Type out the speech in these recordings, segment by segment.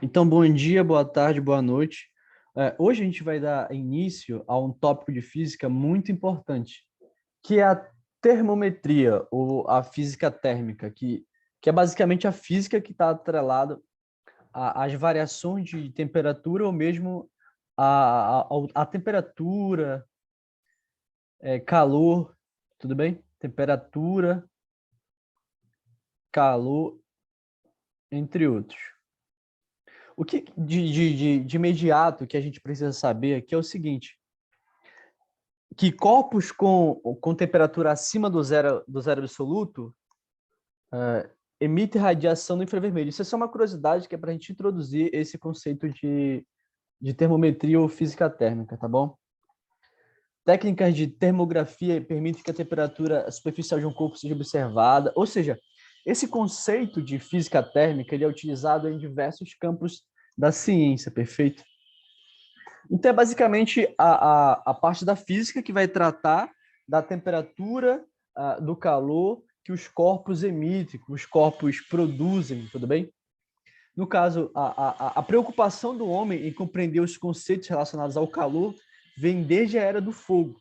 Então, bom dia, boa tarde, boa noite. Hoje a gente vai dar início a um tópico de física muito importante, que é a termometria, ou a física térmica, que é basicamente a física que está atrelada às variações de temperatura ou mesmo a temperatura, calor, tudo bem? Temperatura, calor, entre outros. O que de imediato que a gente precisa saber aqui é o seguinte: que corpos com temperatura acima do zero absoluto emitem radiação no infravermelho. Isso é só uma curiosidade que é para a gente introduzir esse conceito de termometria ou física térmica, tá bom? Técnicas de termografia permitem que a temperatura superficial de um corpo seja observada, ou seja, esse conceito de física térmica ele é utilizado em diversos campos da ciência, perfeito? Então, é basicamente a parte da física que vai tratar da temperatura, do calor que os corpos emitem, que os corpos produzem, tudo bem? No caso, a preocupação do homem em compreender os conceitos relacionados ao calor vem desde a Era do Fogo,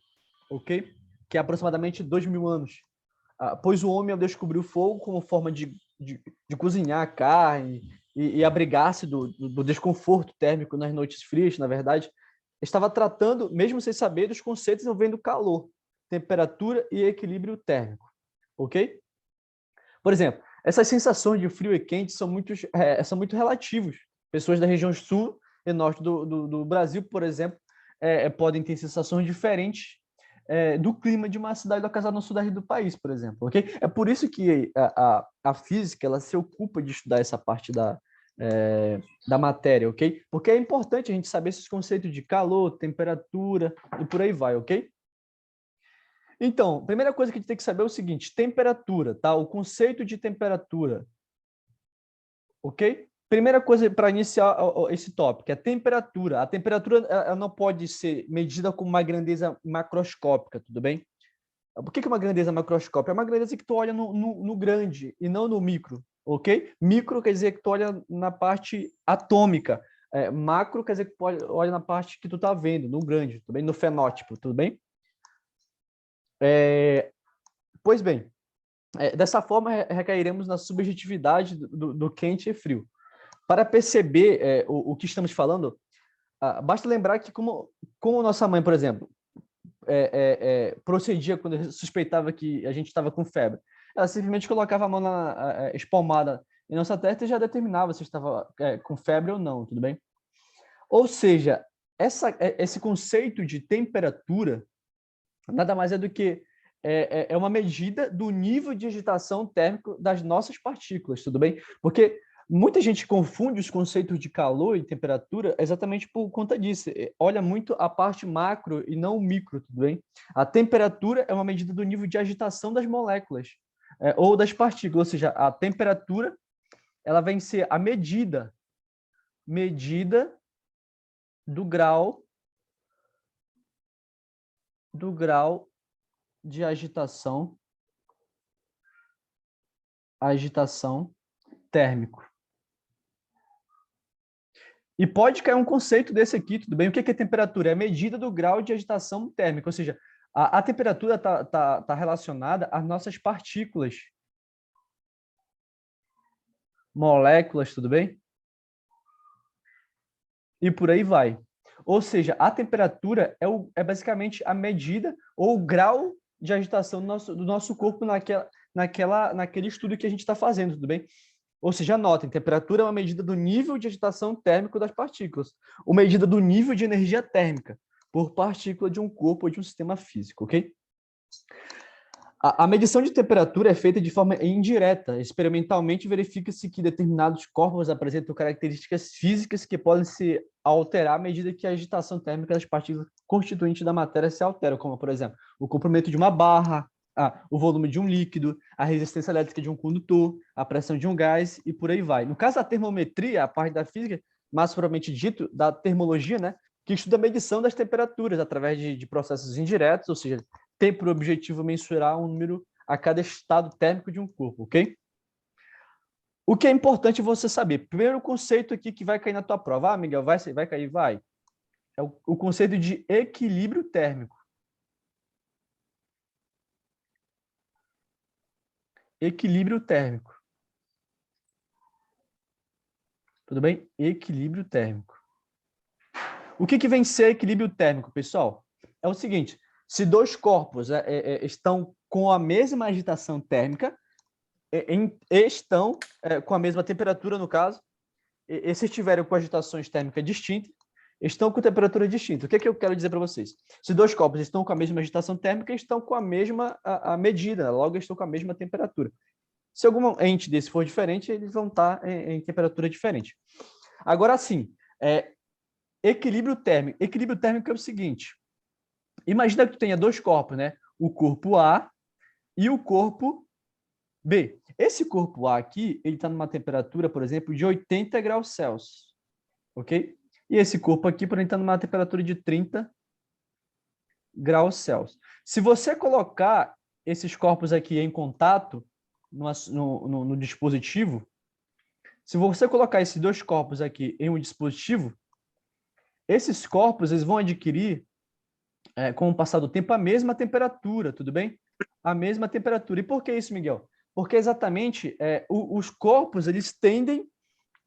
ok? Que é aproximadamente 2.000 anos. Pois o homem, ao descobrir o fogo como forma de cozinhar a carne e abrigar-se do desconforto térmico nas noites frias, na verdade, estava tratando, mesmo sem saber, dos conceitos envolvendo calor, temperatura e equilíbrio térmico, ok? Por exemplo, essas sensações de frio e quente são muito relativos. Pessoas da região sul e norte do Brasil, por exemplo, podem ter sensações diferentes do clima de uma cidade localizada no sudeste do país, por exemplo, ok? É por isso que a física ela se ocupa de estudar essa parte da matéria, ok? Porque é importante a gente saber esses conceitos de calor, temperatura e por aí vai, ok? Então, primeira coisa que a gente tem que saber é o seguinte: temperatura, tá? O conceito de temperatura, ok? Primeira coisa para iniciar esse tópico é a temperatura. A temperatura ela não pode ser medida com uma grandeza macroscópica, tudo bem? Por que é uma grandeza macroscópica? É uma grandeza que tu olha no grande e não no micro, ok? Micro quer dizer que tu olha na parte atômica. Macro quer dizer que tu olha na parte que tu tá vendo, no grande, tudo bem? No fenótipo, tudo bem? Pois bem, dessa forma recairemos na subjetividade do quente e frio. Para perceber o que estamos falando, basta lembrar que como nossa mãe, por exemplo, procedia quando suspeitava que a gente estava com febre. Ela simplesmente colocava a mão espalmada em nossa testa e já determinava se estava com febre ou não, tudo bem? Ou seja, esse conceito de temperatura nada mais é do que uma medida do nível de agitação térmico das nossas partículas, tudo bem? Porque muita gente confunde os conceitos de calor e temperatura exatamente por conta disso. Olha muito a parte macro e não o micro, tudo bem? A temperatura é uma medida do nível de agitação das moléculas ou das partículas, ou seja, a temperatura ela vem ser a medida do grau de agitação térmico. E pode cair um conceito desse aqui, tudo bem? O que é temperatura? É a medida do grau de agitação térmica, ou seja, a temperatura está relacionada às nossas partículas, moléculas, tudo bem? E por aí vai. Ou seja, a temperatura é basicamente a medida ou o grau de agitação do nosso corpo naquele estudo que a gente está fazendo, tudo bem? Ou seja, notem, temperatura é uma medida do nível de agitação térmico das partículas, ou medida do nível de energia térmica por partícula de um corpo ou de um sistema físico, ok? A medição de temperatura é feita de forma indireta. Experimentalmente, verifica-se que determinados corpos apresentam características físicas que podem se alterar à medida que a agitação térmica das partículas constituintes da matéria se altera, como, por exemplo, o comprimento de uma barra, o volume de um líquido, a resistência elétrica de um condutor, a pressão de um gás e por aí vai. No caso da termometria, a parte da física, mais propriamente dito, da termologia, né, que estuda a medição das temperaturas através de processos indiretos, ou seja, tem por objetivo mensurar um número a cada estado térmico de um corpo, ok? O que é importante você saber? Primeiro conceito aqui que vai cair na tua prova. Ah, Miguel, vai cair? Vai. É o conceito de equilíbrio térmico. Equilíbrio térmico. Tudo bem? Equilíbrio térmico. O que vem ser equilíbrio térmico, pessoal? É o seguinte, se dois corpos estão com a mesma agitação térmica, estão com a mesma temperatura, no caso, e se estiverem com agitações térmicas distintas, estão com temperatura distinta. O que eu quero dizer para vocês? Se dois corpos estão com a mesma agitação térmica, estão com a mesma a medida, logo estão com a mesma temperatura. Se algum ente desse for diferente, eles vão estar em temperatura diferente. Agora, sim, equilíbrio térmico. Equilíbrio térmico é o seguinte, imagina que tu tenha dois corpos, né? O corpo A e o corpo B. Esse corpo A aqui, ele está numa temperatura, por exemplo, de 80 graus Celsius, ok? E esse corpo aqui, por exemplo, está numa temperatura de 30 graus Celsius. Se você colocar esses corpos aqui em contato no dispositivo, se você colocar esses dois corpos aqui em um dispositivo, esses corpos eles vão adquirir, com o passar do tempo, a mesma temperatura, tudo bem? A mesma temperatura. E por que isso, Miguel? Porque exatamente os corpos eles tendem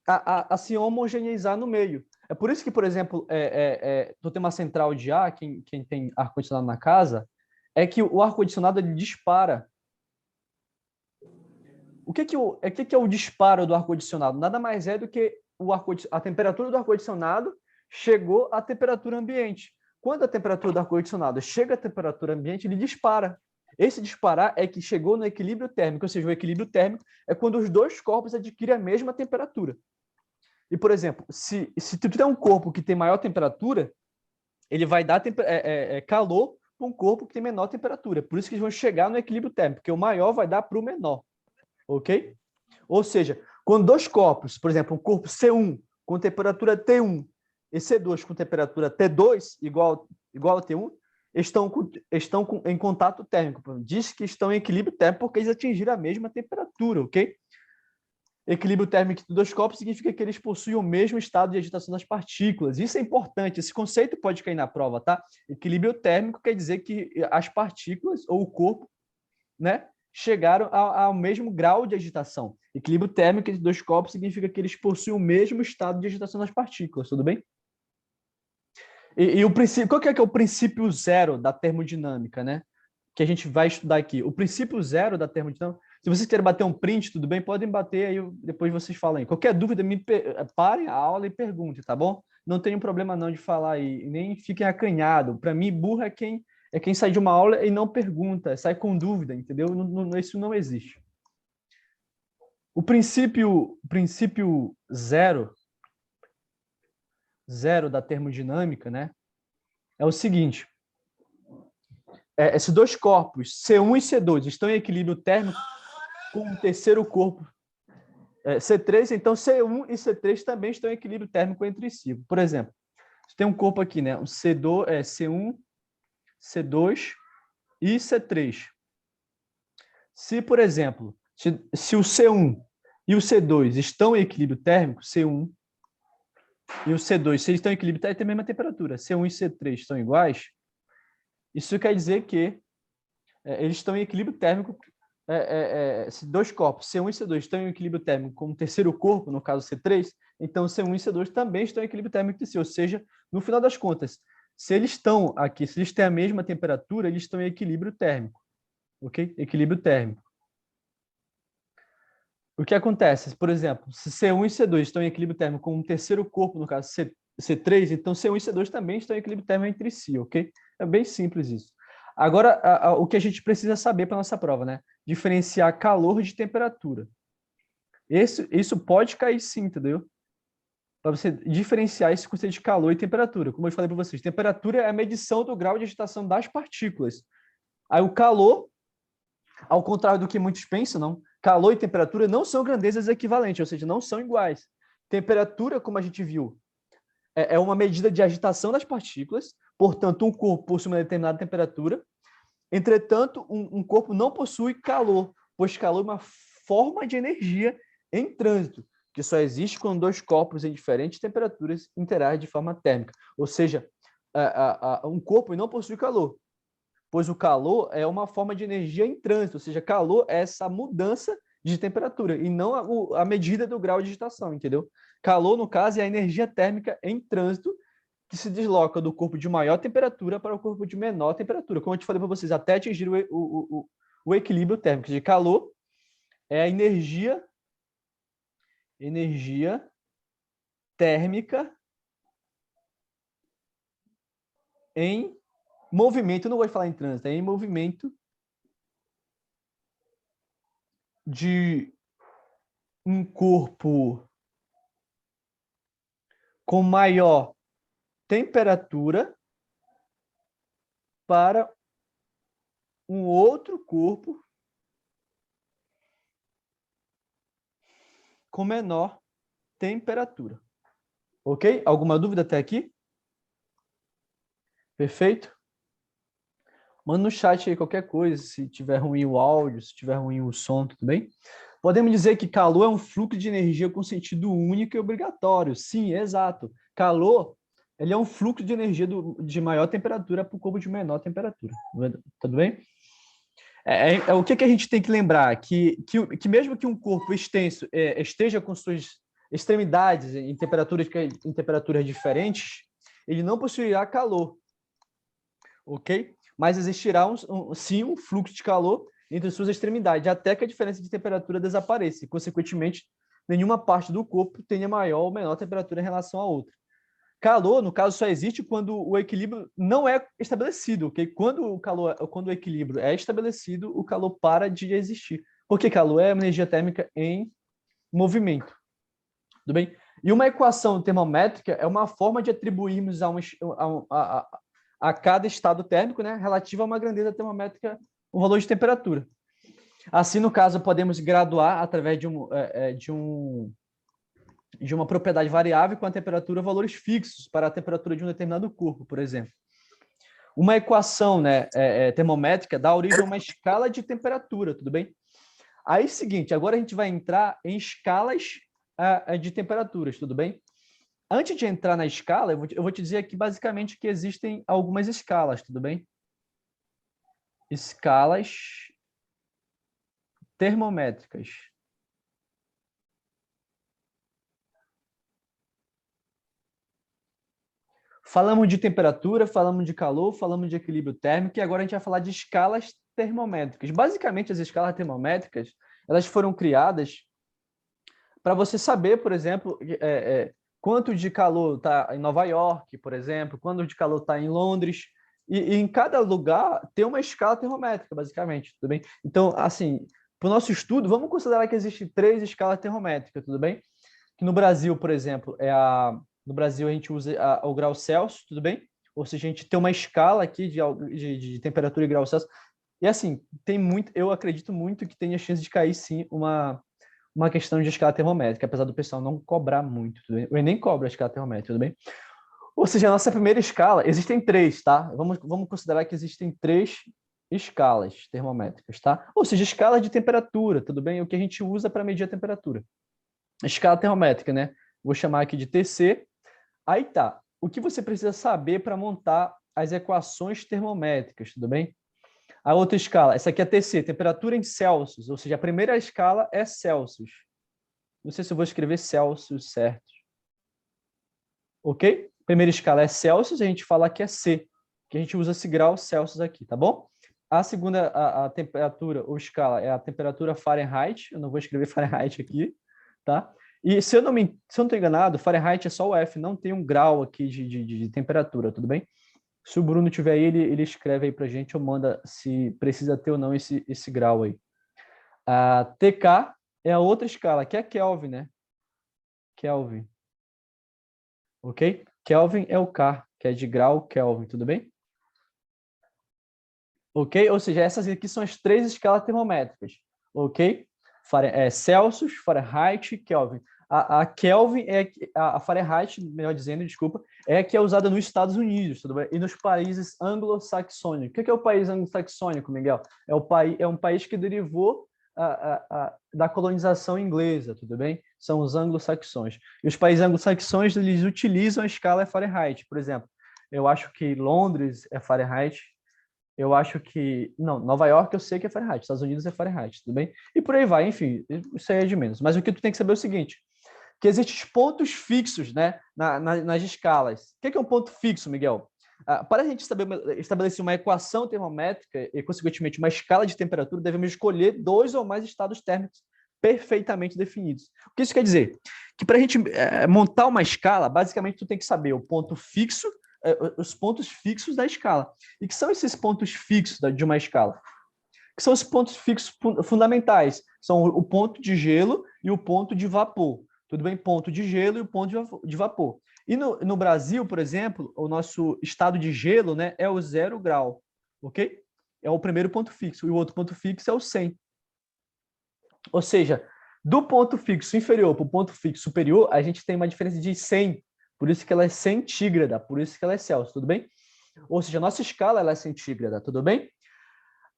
a se homogeneizar no meio. É por isso que, por exemplo, tu tem uma central de ar, quem tem ar-condicionado na casa, é que o ar-condicionado ele dispara. O que é o disparo do ar-condicionado? Nada mais é do que a temperatura do ar-condicionado chegou à temperatura ambiente. Quando a temperatura do ar-condicionado chega à temperatura ambiente, ele dispara. Esse disparar é que chegou no equilíbrio térmico, ou seja, o equilíbrio térmico é quando os dois corpos adquirem a mesma temperatura. E, por exemplo, se tu tiver um corpo que tem maior temperatura, ele vai dar calor para um corpo que tem menor temperatura. Por isso que eles vão chegar no equilíbrio térmico, porque o maior vai dar para o menor. Ok? Ou seja, quando dois corpos, por exemplo, um corpo C1 com temperatura T1 e C2 com temperatura T2 igual a T1, estão em contato térmico. Diz que estão em equilíbrio térmico porque eles atingiram a mesma temperatura, ok? Equilíbrio térmico de dois corpos significa que eles possuem o mesmo estado de agitação das partículas. Isso é importante, esse conceito pode cair na prova, tá? Equilíbrio térmico quer dizer que as partículas ou o corpo, né, chegaram ao mesmo grau de agitação. Equilíbrio térmico de dois corpos significa que eles possuem o mesmo estado de agitação das partículas, tudo bem? E o princípio, qual que é o princípio zero da termodinâmica, né? Que a gente vai estudar aqui. O princípio zero da termodinâmica. Se vocês querem bater um print, tudo bem? Podem bater aí, depois vocês falam aí. Qualquer dúvida, parem a aula e perguntem, tá bom? Não tenho problema não de falar aí, nem fiquem acanhados. Para mim, burro é quem sai de uma aula e não pergunta, sai com dúvida, entendeu? Isso não existe. O princípio zero da termodinâmica, né? É o seguinte, esses dois corpos, C1 e C2, estão em equilíbrio térmico com o terceiro corpo, C3, então C1 e C3 também estão em equilíbrio térmico entre si. Por exemplo, você tem um corpo aqui, né? Um C1, C2 e C3. Se, por exemplo, se o C1 e o C2 estão em equilíbrio térmico, C1 e o C2, se eles estão em equilíbrio térmico, tem a mesma temperatura, C1 e C3 são iguais, isso quer dizer que eles estão em equilíbrio térmico, se dois corpos, C1 e C2, estão em equilíbrio térmico com o terceiro corpo, no caso C3, então C1 e C2 também estão em equilíbrio térmico entre si, ou seja, no final das contas, se eles estão aqui, se eles têm a mesma temperatura, eles estão em equilíbrio térmico, ok? Equilíbrio térmico. O que acontece? Por exemplo, se C1 e C2 estão em equilíbrio térmico com um terceiro corpo, no caso C3, então C1 e C2 também estão em equilíbrio térmico entre si, ok? É bem simples isso. Agora, o que a gente precisa saber para a nossa prova, né? Diferenciar calor de temperatura. Isso pode cair sim, entendeu? Para você diferenciar esse conceito de calor e temperatura. Como eu falei para vocês, temperatura é a medição do grau de agitação das partículas. Aí o calor, ao contrário do que muitos pensam, não. Calor e temperatura não são grandezas equivalentes, ou seja, não são iguais. Temperatura, como a gente viu, é uma medida de agitação das partículas, portanto, um corpo possui uma determinada temperatura. Entretanto, um corpo não possui calor, pois calor é uma forma de energia em trânsito, que só existe quando dois corpos em diferentes temperaturas interagem de forma térmica. Ou seja, um corpo não possui calor, pois o calor é uma forma de energia em trânsito, ou seja, calor é essa mudança de temperatura e não a medida do grau de agitação, entendeu? Calor, no caso, é a energia térmica em trânsito que se desloca do corpo de maior temperatura para o corpo de menor temperatura. Como eu te falei para vocês, até atingir o equilíbrio térmico. De calor é a energia térmica em movimento, não vou falar em trânsito, é em movimento de um corpo com maior temperatura para um outro corpo com menor temperatura. Ok? Alguma dúvida até aqui? Perfeito? Manda no chat aí qualquer coisa, se tiver ruim o áudio, se tiver ruim o som, tudo bem? Podemos dizer que calor é um fluxo de energia com sentido único e obrigatório. Sim, exato. Calor, ele é um fluxo de energia de maior temperatura para o corpo de menor temperatura. Tudo bem? O que a gente tem que lembrar? Que mesmo que um corpo extenso esteja com suas extremidades em temperaturas diferentes, ele não possuirá calor. Ok? Mas existirá sim um fluxo de calor entre suas extremidades, até que a diferença de temperatura desapareça. E, consequentemente, nenhuma parte do corpo tenha maior ou menor temperatura em relação à outra. Calor, no caso, só existe quando o equilíbrio não é estabelecido, ok? Quando o equilíbrio é estabelecido, o calor para de existir. Porque calor é energia térmica em movimento. Tudo bem? E uma equação termométrica é uma forma de atribuirmos a cada estado térmico, né, relativo a uma grandeza termométrica, um valor de temperatura. Assim, no caso, podemos graduar através de uma propriedade variável com a temperatura valores fixos para a temperatura de um determinado corpo, por exemplo. Uma equação, né, termométrica dá origem a uma escala de temperatura, tudo bem? Aí, seguinte, agora a gente vai entrar em escalas de temperaturas, tudo bem? Antes de entrar na escala, eu vou te dizer aqui basicamente que existem algumas escalas, tudo bem? Escalas termométricas. Falamos de temperatura, falamos de calor, falamos de equilíbrio térmico e agora a gente vai falar de escalas termométricas. Basicamente, as escalas termométricas, elas foram criadas para você saber, por exemplo, quanto de calor está em Nova York, por exemplo, quanto de calor está em Londres, e em cada lugar tem uma escala termométrica, basicamente, tudo bem? Então, assim, para o nosso estudo, vamos considerar que existem 3 escalas termométricas, tudo bem? Que no Brasil, por exemplo, no Brasil a gente usa o grau Celsius, tudo bem? Ou seja, a gente tem uma escala aqui de temperatura e grau Celsius. E assim, eu acredito muito que tem a chance de cair sim uma questão de escala termométrica, apesar do pessoal não cobrar muito, tudo bem? O Enem cobra a escala termométrica, tudo bem? Ou seja, a nossa primeira escala, existem 3, tá? Vamos considerar que existem 3 escalas termométricas, tá? Ou seja, escala de temperatura, tudo bem? O que a gente usa para medir a temperatura. Escala termométrica, né? Vou chamar aqui de TC. Aí tá. O que você precisa saber para montar as equações termométricas, tudo bem? A outra escala, essa aqui é TC, temperatura em Celsius, ou seja, a primeira escala é Celsius. Não sei se eu vou escrever Celsius certo. Ok? Primeira escala é Celsius, a gente fala que é C, que a gente usa esse grau Celsius aqui, tá bom? A segunda, a temperatura ou escala é a temperatura Fahrenheit, eu não vou escrever Fahrenheit aqui, tá? E se eu não estou enganado, Fahrenheit é só o F, não tem um grau aqui de temperatura, tudo bem? Se o Bruno tiver aí, ele escreve aí para a gente ou manda se precisa ter ou não esse grau aí. A TK é a outra escala, que é Kelvin, né? Kelvin. Ok? Kelvin é o K, que é de grau Kelvin, tudo bem? Ok? Ou seja, essas aqui são as 3 escalas termométricas. Ok? Celsius, Fahrenheit e Kelvin. A Kelvin a Fahrenheit, melhor dizendo, desculpa, é a que é usada nos Estados Unidos, tudo bem? E nos países anglo-saxônicos. O que é o país anglo-saxônico, Miguel? É um país que derivou da colonização inglesa, tudo bem? São os anglo-saxões. E os países anglo-saxões, eles utilizam a escala Fahrenheit. Por exemplo, eu acho que Londres é Fahrenheit, eu acho que... Não, Nova York eu sei que é Fahrenheit, Estados Unidos é Fahrenheit, tudo bem? E por aí vai, enfim, isso aí é de menos. Mas o que tu tem que saber é o seguinte, que existem pontos fixos, né, nas escalas. O que é um ponto fixo, Miguel? Para a gente estabelecer uma equação termométrica e, consequentemente, uma escala de temperatura, devemos escolher 2 ou mais estados térmicos perfeitamente definidos. O que isso quer dizer? Que para a gente montar uma escala, basicamente, tu tem que saber o ponto fixo, os pontos fixos da escala. E que são esses pontos fixos de uma escala? Que são os pontos fixos fundamentais. São o ponto de gelo e o ponto de vapor. Tudo bem? Ponto de gelo e o ponto de vapor. E no Brasil, por exemplo, o nosso estado de gelo, né, é o 0 grau, ok? É o primeiro ponto fixo. E o outro ponto fixo é o 100. Ou seja, do ponto fixo inferior para o ponto fixo superior, a gente tem uma diferença de 100. Por isso que ela é centígrada, por isso que ela é Celsius, tudo bem? Ou seja, a nossa escala ela é centígrada, tudo bem?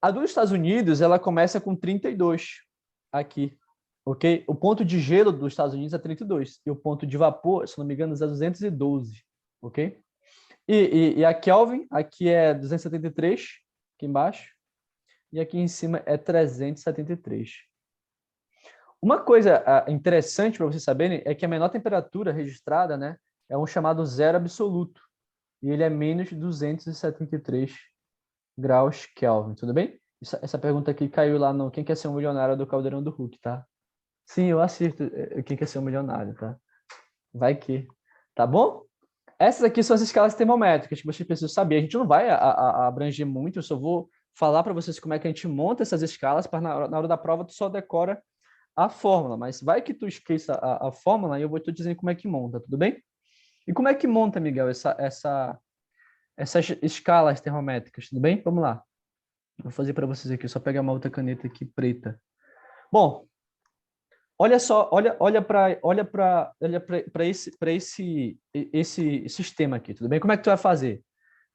A dos Estados Unidos, ela começa com 32 aqui, ok? O ponto de gelo dos Estados Unidos é 32 e o ponto de vapor, se não me engano, é 212, ok? E a Kelvin, aqui é 273, aqui embaixo, e aqui em cima é 373. Uma coisa interessante para vocês saberem é que a menor temperatura registrada, né, é um chamado zero absoluto, e ele é menos 273 graus Kelvin, tudo bem? Essa pergunta aqui caiu lá no Quem Quer Ser um Milionário do Caldeirão do Hulk, tá? Sim, eu assisto Quem Quer Ser um Milionário, tá? Vai que. Tá bom? Essas aqui são as escalas termométricas que vocês precisam saber. A gente não vai abranger muito, eu só vou falar para vocês como é que a gente monta essas escalas, para na hora da prova tu só decora a fórmula, mas vai que tu esqueça a fórmula e eu vou te dizendo como é que monta, tudo bem? E como é que monta, Miguel, essas escalas termométricas, tudo bem? Vamos lá. Vou fazer para vocês aqui, só pegar uma outra caneta aqui preta. Bom, olha só, olha para esse sistema aqui, tudo bem? Como é que tu vai fazer?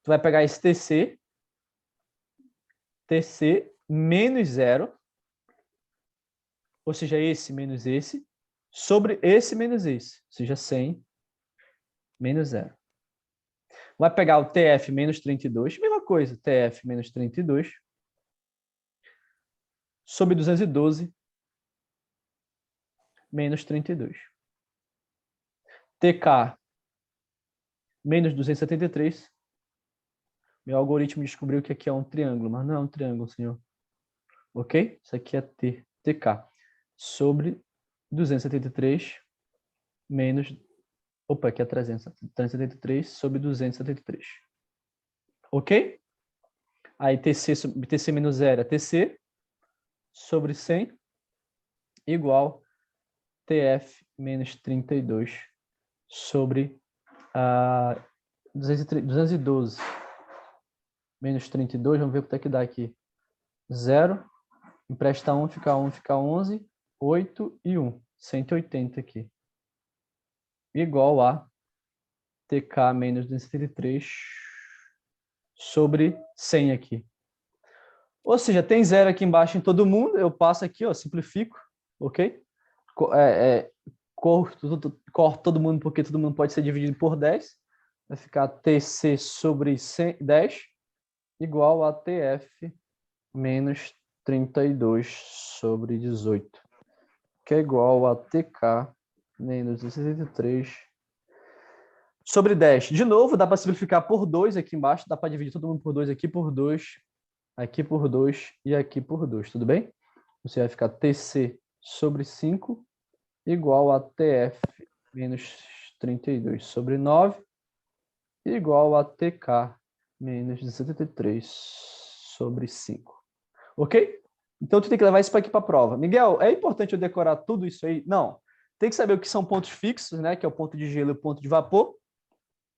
Tu vai pegar esse TC menos zero, ou seja, esse menos esse, sobre esse menos esse, ou seja, 100 menos zero. Vai pegar o TF menos 32, mesma coisa, TF menos 32, sobre 212 menos 32. TK menos 273. Meu algoritmo descobriu que aqui é um triângulo, mas não é um triângulo, senhor. Ok? Isso aqui é TK. Sobre 273 menos... Opa, aqui é 373 sobre 273. Ok? Aí TC menos 0 é TC sobre 100 igual TF menos 32 sobre 212 menos 32, vamos ver quanto é que dá aqui. 0, empresta 1, fica 11, 8 e 1. 180 aqui. Igual a TK menos 273 sobre 100 aqui. Ou seja, tem 0 aqui embaixo em todo mundo, eu passo aqui, ó, simplifico, ok? Corto todo mundo porque todo mundo pode ser dividido por 10. Vai ficar TC sobre 10 igual a TF menos 32 sobre 18, que é igual a TK menos 63 sobre 10. De novo, dá para simplificar por 2 aqui embaixo, dá para dividir todo mundo por 2 aqui por 2, aqui por 2 e aqui por 2, tudo bem? Você vai ficar TC sobre 5 igual a TF menos 32 sobre 9 igual a TK menos 73 sobre 5. Ok? Então, tu tem que levar isso para aqui para a prova. Miguel, é importante eu decorar tudo isso aí? Não. Tem que saber o que são pontos fixos, né? Que é o ponto de gelo e o ponto de vapor.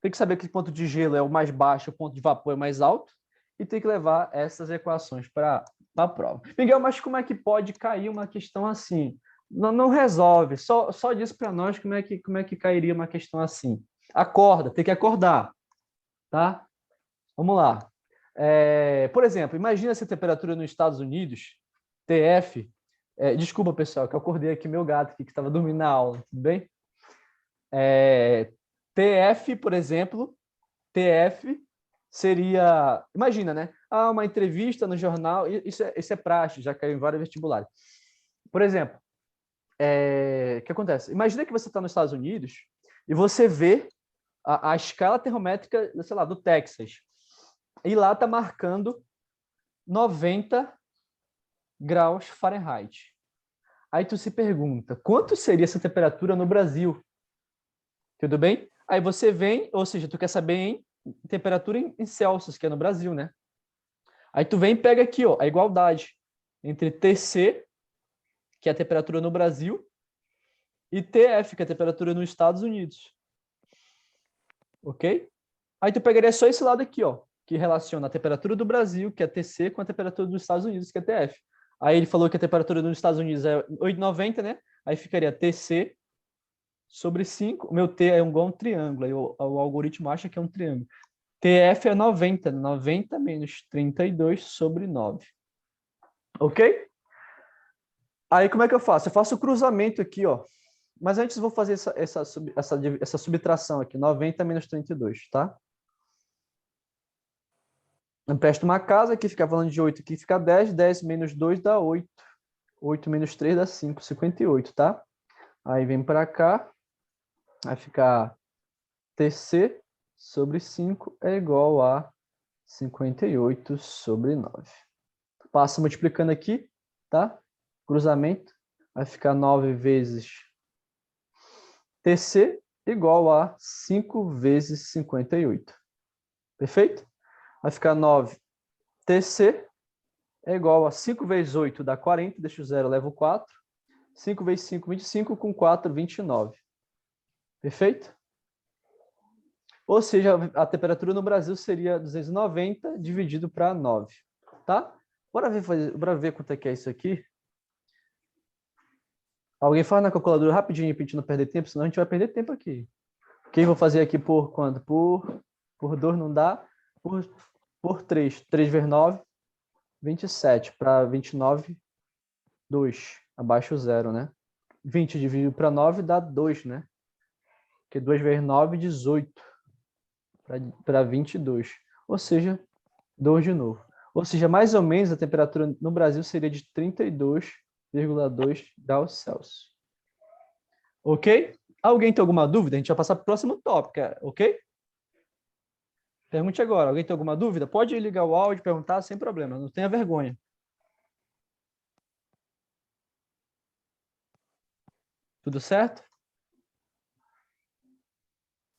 Tem que saber que o ponto de gelo é o mais baixo, o ponto de vapor é mais alto. E tem que levar essas equações para a prova. Miguel, mas como é que pode cair uma questão assim? Não resolve. Só diz para nós como é que cairia uma questão assim. Acorda, tem que acordar. Tá? Vamos lá. Por exemplo, imagina essa temperatura nos Estados Unidos, TF, Desculpa, pessoal, que eu acordei aqui meu gato aqui, que estava dormindo na aula, tudo bem? TF, por exemplo, TF seria... Imagina, né? Uma entrevista no jornal, isso é praxe, já caiu em vários vestibulares. Por exemplo, o que acontece? Imagina que você está nos Estados Unidos e você vê a escala termométrica, sei lá, do Texas. E lá está marcando 90 graus Fahrenheit. Aí tu se pergunta, quanto seria essa temperatura no Brasil? Tudo bem? Aí você vem, ou seja, tu quer saber em temperatura em Celsius, que é no Brasil, né? Aí tu vem e pega aqui, ó, a igualdade entre TC, que é a temperatura no Brasil, e TF, que é a temperatura nos Estados Unidos. Ok? Aí tu pegaria só esse lado aqui, ó, que relaciona a temperatura do Brasil, que é TC, com a temperatura dos Estados Unidos, que é TF. Aí ele falou que a temperatura dos Estados Unidos é 8,90, né? Aí ficaria TC sobre 5. O meu T é igual um triângulo, aí o algoritmo acha que é um triângulo. TF é 90, 90 menos 32 sobre 9. Ok? Aí como é que eu faço? Eu faço o cruzamento aqui, ó. Mas antes eu vou fazer essa subtração aqui, 90 menos 32, tá? Eu empresto uma casa, aqui fica falando de 8, aqui fica 10, 10 menos 2 dá 8. 8 menos 3 dá 5, 58, tá? Aí vem para cá, vai ficar TC sobre 5 é igual a 58 sobre 9. Passa multiplicando aqui, tá? Cruzamento, vai ficar 9 vezes TC igual a 5 vezes 58. Perfeito? Vai ficar 9 TC é igual a 5 vezes 8 dá 40, deixa o 0, leva o 4. 5 vezes 5, 25, com 4, 29. Perfeito? Ou seja, a temperatura no Brasil seria 290 dividido para 9. Tá? Bora ver quanto é que é isso aqui. Alguém faz na calculadora rapidinho para a gente não perder tempo, senão a gente vai perder tempo aqui. Ok, vou fazer aqui por quanto? Por 2 não dá. Por 3. 3 vezes 9, 27. Para 29, 2. Abaixo o 0, né? 20 dividido para 9 dá 2, né? Porque 2 vezes 9, 18. Para 22. Ou seja, 2 de novo. Ou seja, mais ou menos a temperatura no Brasil seria de 32,2 graus Celsius. Ok? Alguém tem alguma dúvida? A gente vai passar para o próximo tópico, ok? Pergunte agora. Alguém tem alguma dúvida? Pode ligar o áudio e perguntar sem problema. Não tenha vergonha. Tudo certo?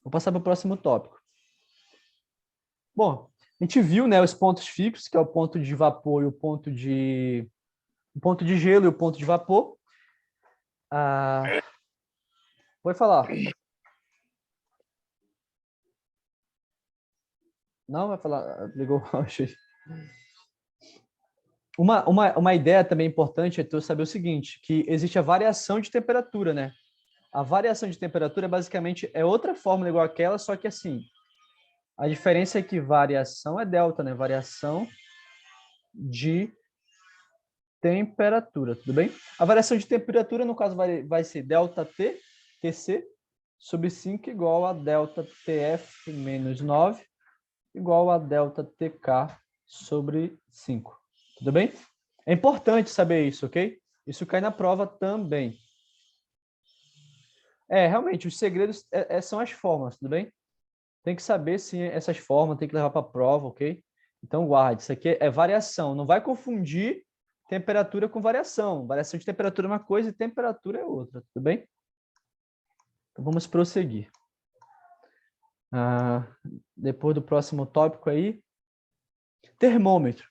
Vou passar para o próximo tópico. Bom, a gente viu, né, os pontos fixos, que é o ponto de vapor e o ponto de gelo e o ponto de vapor. Pode falar. Não, vai falar. Ligou o áudio. Uma ideia também importante é tu saber o seguinte, que existe a variação de temperatura, né? A variação de temperatura basicamente é outra fórmula igual àquela, só que assim, a diferença é que variação é delta, né? Variação de temperatura, tudo bem? A variação de temperatura, no caso, vai ser delta T, TC, sobre 5 igual a delta TF menos 9, igual a delta TK sobre 5. Tudo bem? É importante saber isso, ok? Isso cai na prova também. Realmente, os segredos são as formas, tudo bem? Tem que saber se essas formas, tem que levar para a prova, ok? Então, guarde. Isso aqui é variação. Não vai confundir temperatura com variação. Variação de temperatura é uma coisa e temperatura é outra, tudo bem? Então, vamos prosseguir. Depois do próximo tópico aí, termômetro.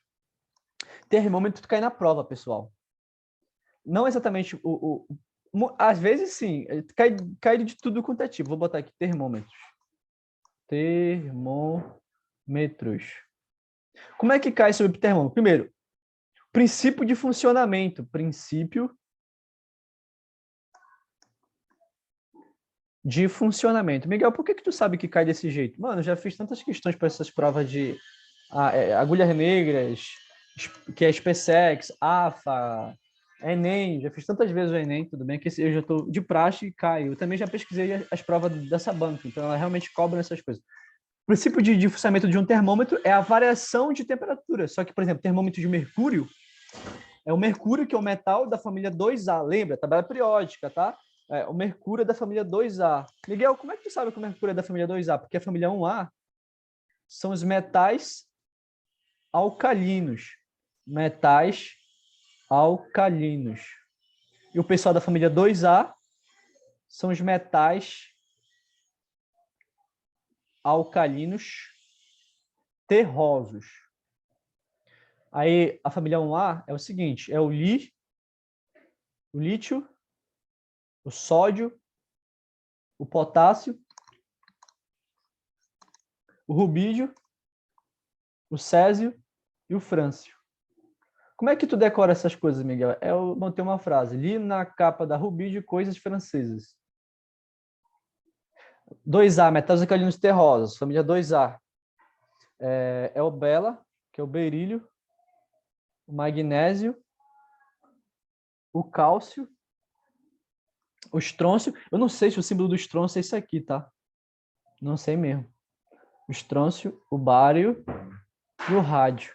Termômetro cai na prova, pessoal. Não exatamente às vezes sim, cai de tudo quanto é tipo. Vou botar aqui termômetros. Termômetros. Como é que cai sobre o termômetro? Primeiro, princípio de funcionamento. Princípio de funcionamento. Miguel, por que tu sabe que cai desse jeito? Mano, eu já fiz tantas questões para essas provas de agulhas negras, que é SpaceX, AFA, Enem, já fiz tantas vezes o Enem, tudo bem que eu já estou de praxe e caio. Eu também já pesquisei as provas dessa banca, então ela realmente cobra essas coisas. O princípio de funcionamento de um termômetro é a variação de temperatura. Só que, por exemplo, termômetro de mercúrio é o mercúrio, que é o metal da família 2A. Lembra? Tabela periódica, tá? O mercúrio é da família 2A. Miguel, como é que tu sabe que o mercúrio é da família 2A? Porque a família 1A são os metais alcalinos. Metais alcalinos. E o pessoal da família 2A são os metais alcalinos terrosos. Aí a família 1A é o seguinte, é o lítio, o sódio, o potássio, o rubídio, o césio e o frâncio. Como é que tu decora essas coisas, Miguel? Eu montei uma frase. Li na capa da Rubídio coisas francesas. 2A, metais alcalinos terrosos, família 2A. É o bela, que é o berílio, o magnésio, o cálcio, o estrôncio. Eu não sei se o símbolo do estrôncio é esse aqui, tá? Não sei mesmo. O estrôncio, o bário e o rádio,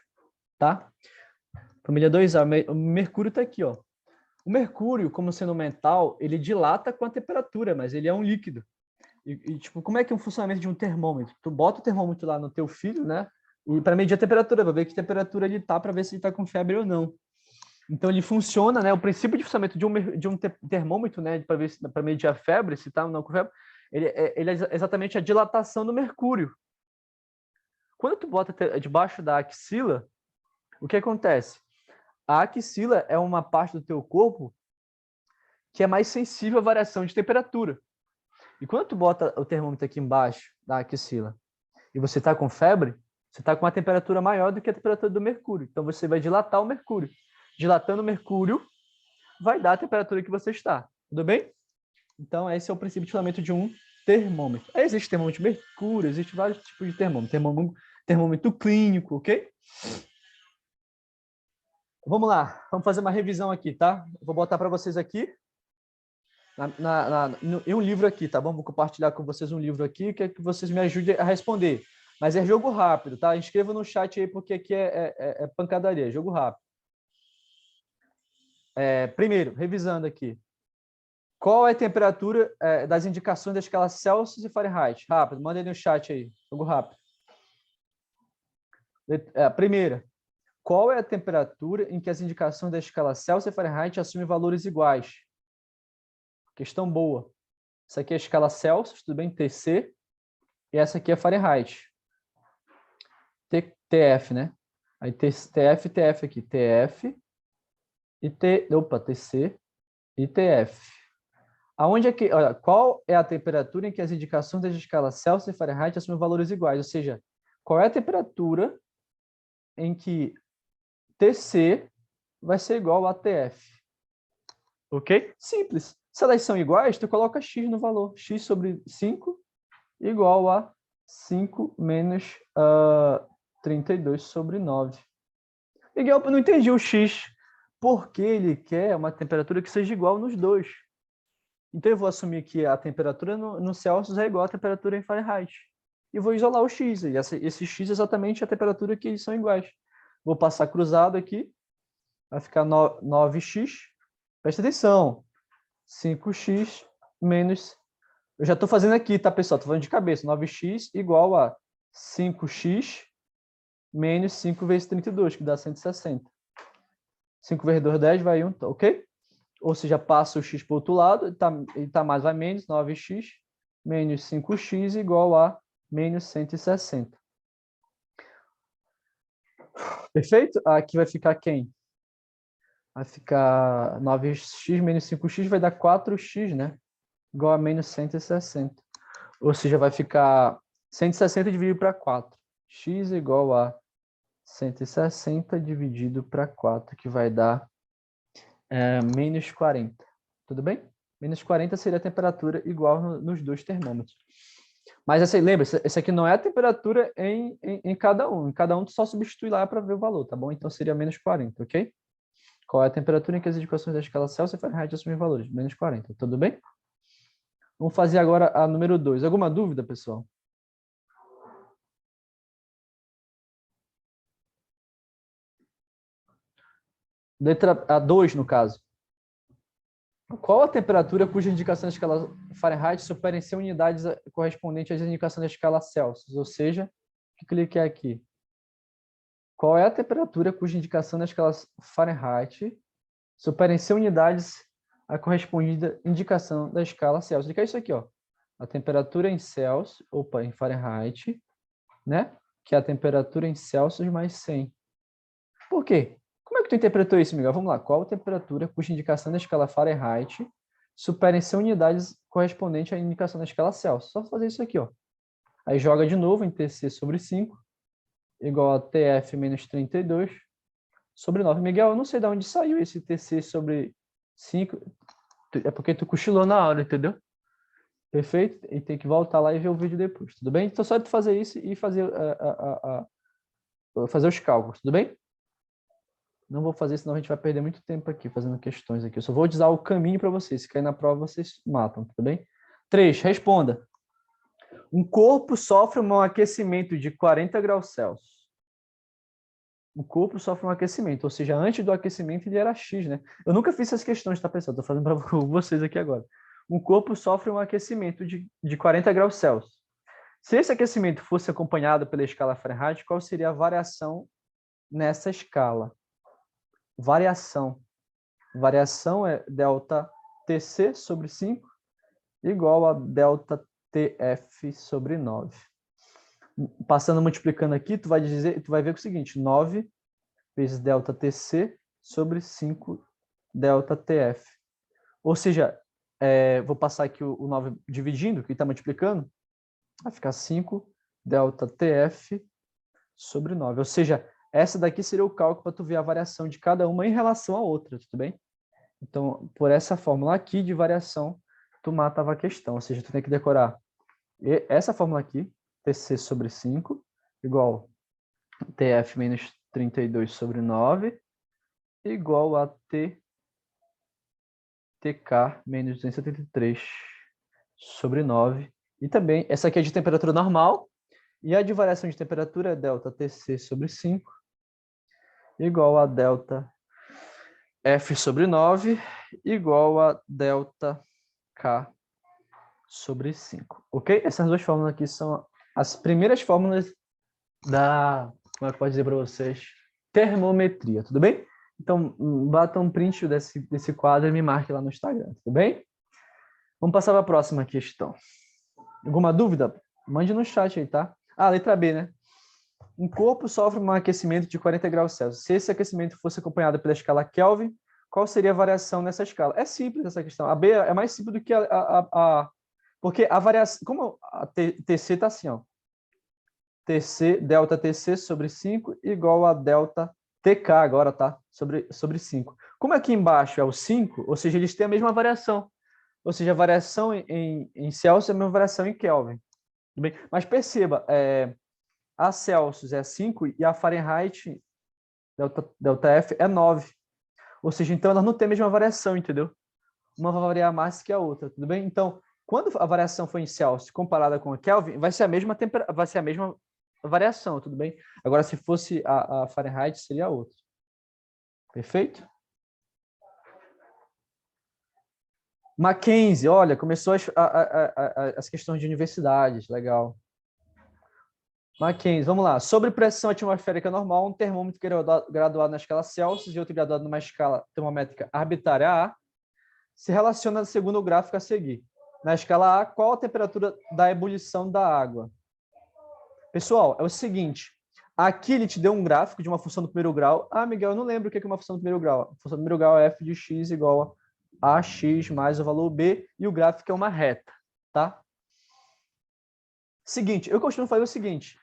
tá? Família 2A. O mercúrio tá aqui, ó. O mercúrio, como sendo um metal, ele dilata com a temperatura, mas ele é um líquido. Tipo, como é que é o funcionamento de um termômetro? Tu bota o termômetro lá no teu filho, né? E para medir a temperatura, para ver que temperatura ele tá, para ver se ele tá com febre ou não. Então ele funciona, né? O princípio de funcionamento de um termômetro, né? Para medir a febre, se tá ou não com febre, ele é exatamente a dilatação do mercúrio. Quando tu bota debaixo da axila, o que acontece? A axila é uma parte do teu corpo que é mais sensível à variação de temperatura. E quando tu bota o termômetro aqui embaixo da axila e você está com febre, você está com uma temperatura maior do que a temperatura do mercúrio. Então você vai dilatar o mercúrio. Dilatando o mercúrio, vai dar a temperatura que você está. Tudo bem? Então esse é o princípio de funcionamento de um termômetro. Aí existe termômetro de mercúrio, existe vários tipos de termômetro. Termômetro clínico, ok? Vamos lá, vamos fazer uma revisão aqui, tá? Vou botar para vocês aqui em um livro aqui, tá bom? Vou compartilhar com vocês um livro aqui, que é que vocês me ajudem a responder. Mas é jogo rápido, tá? Inscreva no chat aí, porque aqui é pancadaria, jogo rápido. Primeiro, revisando aqui. Qual é a temperatura das indicações da escala Celsius e Fahrenheit? Rápido, manda aí no chat aí, jogo rápido. Primeira, qual é a temperatura em que as indicações da escala Celsius e Fahrenheit assumem valores iguais? Questão boa. Essa aqui é a escala Celsius, tudo bem? TC. E essa aqui é Fahrenheit. TF, né? Aí TF, TF aqui. TF e TC e TF. Aonde é que, olha, qual é a temperatura em que as indicações da escala Celsius e Fahrenheit assumem valores iguais? Ou seja, qual é a temperatura em que TC vai ser igual a TF? Ok? Simples. Se elas são iguais, tu coloca x no valor. X sobre 5 igual a 5 menos 32 sobre 9. Miguel, eu não entendi o x. Porque ele quer uma temperatura que seja igual nos dois. Então, eu vou assumir que a temperatura no Celsius é igual à temperatura em Fahrenheit. E vou isolar o x. E esse x é exatamente a temperatura que eles são iguais. Vou passar cruzado aqui. Vai ficar 9x. Presta atenção. 5x menos... Eu já estou fazendo aqui, tá, pessoal? Estou falando de cabeça. 9x igual a 5x menos 5 vezes 32, que dá 160. 5 vezes 2, 10, vai 1, tá, ok? Ou seja, passa o x para o outro lado, e tá mais, vai menos, 9x menos 5x igual a menos 160. Perfeito? Aqui vai ficar quem? Vai ficar 9x menos 5x, vai dar 4x, né? Igual a menos 160. Ou seja, vai ficar 160 dividido para 4. X igual a 160 dividido para 4, que vai dar menos 40. Tudo bem? Menos 40 seria a temperatura igual nos dois termômetros. Mas assim, lembra, essa aqui não é a temperatura em cada um. Em cada um, tu só substitui lá para ver o valor, tá bom? Então seria menos 40, ok? Qual é a temperatura em que as indicações da escala Celsius e Fahrenheit assumem valores? Menos 40. Tudo bem? Vamos fazer agora a número 2. Alguma dúvida, pessoal? Letra a 2, no caso. Qual a temperatura cuja indicação da escala Fahrenheit supera em 100 unidades correspondente às indicações da escala Celsius? Ou seja, o que ele quer aqui? Qual é a temperatura cuja indicação da escala Fahrenheit supera em 100 unidades a correspondida indicação da escala Celsius? Ele quer isso aqui, ó. A temperatura em Celsius, em Fahrenheit, né? Que é a temperatura em Celsius mais 100. Por quê? Como é que tu interpretou isso, Miguel? Vamos lá. Qual a temperatura cuja indicação da escala Fahrenheit supera em 100 unidades correspondente à indicação da escala Celsius? Só fazer isso aqui, ó. Aí joga de novo em TC sobre 5 igual a TF menos 32 sobre 9. Miguel, eu não sei de onde saiu esse TC sobre 5. É porque tu cochilou na hora, entendeu? Perfeito? E tem que voltar lá e ver o vídeo depois, tudo bem? Então só tu fazer isso e fazer, fazer os cálculos, tudo bem? Não vou fazer, senão a gente vai perder muito tempo aqui, fazendo questões aqui. Eu só vou usar o caminho para vocês. Se cair na prova, vocês matam, tudo bem? 3, responda. Um corpo sofre um aquecimento de 40 graus Celsius. O corpo sofre um aquecimento, ou seja, antes do aquecimento ele era X, né? Eu nunca fiz essas questões, tá, pessoal? Estou fazendo para vocês aqui agora. Um corpo sofre um aquecimento de 40 graus Celsius. Se esse aquecimento fosse acompanhado pela escala Fahrenheit, qual seria a variação nessa escala? Variação. Variação é delta TC sobre 5 igual a delta TF sobre 9. Passando multiplicando aqui, tu vai ver o seguinte, 9 vezes delta TC sobre 5 delta TF. Ou seja, vou passar aqui o 9 dividindo, que está multiplicando, vai ficar 5 delta TF sobre 9. Ou seja, essa daqui seria o cálculo para tu ver a variação de cada uma em relação à outra, tudo bem? Então, por essa fórmula aqui de variação, tu matava a questão. Ou seja, tu tem que decorar essa fórmula aqui, TC sobre 5, igual TF menos 32 sobre 9, igual a TK menos 273 sobre 9. E também, essa aqui é de temperatura normal, e a de variação de temperatura é delta TC sobre 5, igual a delta F sobre 9, igual a delta K sobre 5. Ok? Essas duas fórmulas aqui são as primeiras fórmulas da, como é que pode dizer para vocês, termometria, tudo bem? Então, bata um print desse quadro e me marque lá no Instagram, tudo bem? Vamos passar para a próxima questão. Alguma dúvida? Mande no chat aí, tá? Ah, letra B, né? Um corpo sofre um aquecimento de 40 graus Celsius. Se esse aquecimento fosse acompanhado pela escala Kelvin, qual seria a variação nessa escala? É simples essa questão. A B é mais simples do que porque a variação... Como a TC está assim, ó. TC, delta TC sobre 5 igual a delta TK agora, tá? Sobre 5. Como aqui embaixo é o 5, ou seja, eles têm a mesma variação. Ou seja, a variação em Celsius é a mesma variação em Kelvin. Tudo bem? Mas perceba, a Celsius é 5 e a Fahrenheit, delta F, é 9. Ou seja, então elas não têm a mesma variação, entendeu? Uma vai variar mais que a outra, tudo bem? Então, quando a variação for em Celsius comparada com a Kelvin, vai ser a mesma variação, tudo bem? Agora, se fosse a Fahrenheit, seria outra. Perfeito? Mackenzie, olha, começou as questões de universidades, legal. Mackenzie, vamos lá. Sobre pressão atmosférica normal, um termômetro graduado na escala Celsius e outro graduado numa escala termométrica arbitrária A se relaciona segundo o gráfico a seguir. Na escala A, qual a temperatura da ebulição da água? Pessoal, é o seguinte. Aqui ele te deu um gráfico de uma função do primeiro grau. Ah, Miguel, eu não lembro o que é uma função do primeiro grau. A função do primeiro grau é f de x igual a ax mais o valor b, e o gráfico é uma reta, tá? Seguinte, eu costumo fazer o seguinte.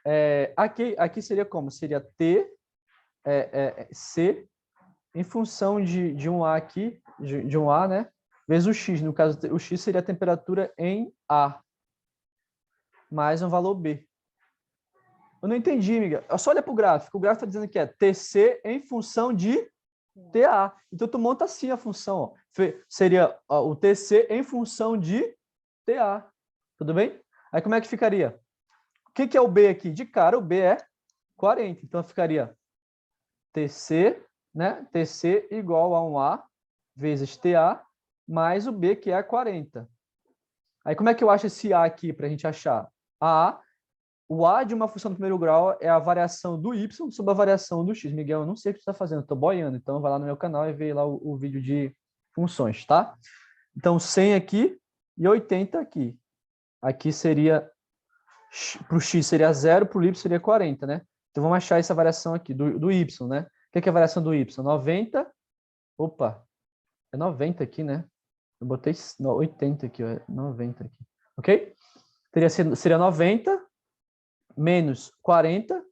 Aqui seria como? Seria t, c, em função de um a aqui, de um a, né? Vezes o x. No caso, o x seria a temperatura em a, mais um valor b. Eu não entendi, amiga. Só olha para o gráfico. O gráfico está dizendo que é TC em função de TA. Então, tu monta assim a função. Ó. Seria o TC em função de TA. Tudo bem? Aí, como é que ficaria? O que é o B aqui? De cara, o B é 40. Então, ficaria TC, né? TC igual a um A vezes TA mais o B, que é 40. Aí, como é que eu acho esse A aqui para a gente achar? O A de uma função do primeiro grau é a variação do Y sobre a variação do X. Miguel, eu não sei o que você está fazendo, eu estou boiando. Então, vai lá no meu canal e vê lá o vídeo de funções, tá? Então, 100 aqui e 80 aqui. Aqui seria, para o X seria 0, para o Y seria 40, né? Então, vamos achar essa variação aqui do Y, né? O que é a variação do Y? 90. Opa, é 90 aqui, né? Eu botei 80 aqui, ó, 90 aqui. Ok? Seria 90 menos 40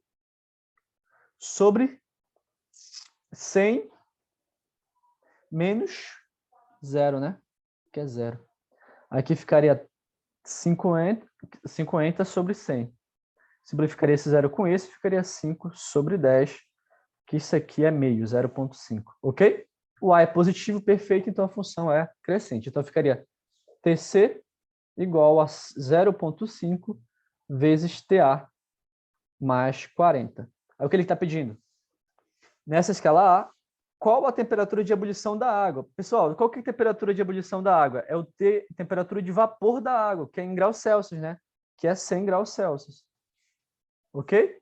sobre 100 menos 0, né? Que é 0. Aqui ficaria 50 sobre 100. Simplificaria esse 0 com esse, ficaria 5 sobre 10, que isso aqui é meio, 0,5, ok? O A é positivo, perfeito, então a função é crescente. Então ficaria TC igual a 0,5 vezes TA mais 40. Aí o que ele está pedindo? Nessa escala A, qual a temperatura de ebulição da água? Pessoal, qual que é a temperatura de ebulição da água? É a temperatura de vapor da água, que é em graus Celsius, né? Que é 100 graus Celsius. Ok?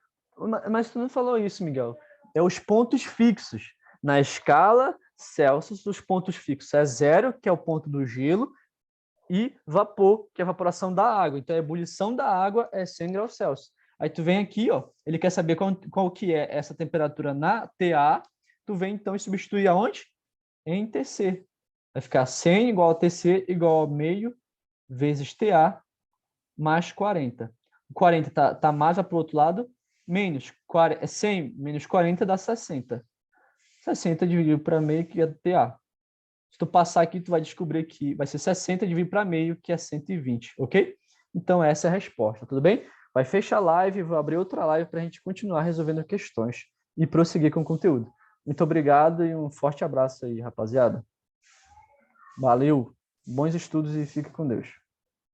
Mas tu não falou isso, Miguel. É os pontos fixos. Na escala Celsius, os pontos fixos é 0, que é o ponto do gelo, e vapor, que é a evaporação da água. Então, a ebulição da água é 100 graus Celsius. Aí tu vem aqui, ó, ele quer saber qual que é essa temperatura na TA, tu vem então e substitui aonde? Em TC. Vai ficar 100 igual a TC igual a meio vezes TA mais 40. 40 tá mais para o outro lado, menos 100 menos 40 dá 60. 60 dividido para meio, que é TA. Se tu passar aqui, tu vai descobrir que vai ser 60 dividido para meio, que é 120, ok? Então, essa é a resposta, tudo bem? Vai fechar a live, vou abrir outra live para a gente continuar resolvendo questões e prosseguir com o conteúdo. Muito obrigado e um forte abraço aí, rapaziada. Valeu, bons estudos e fique com Deus.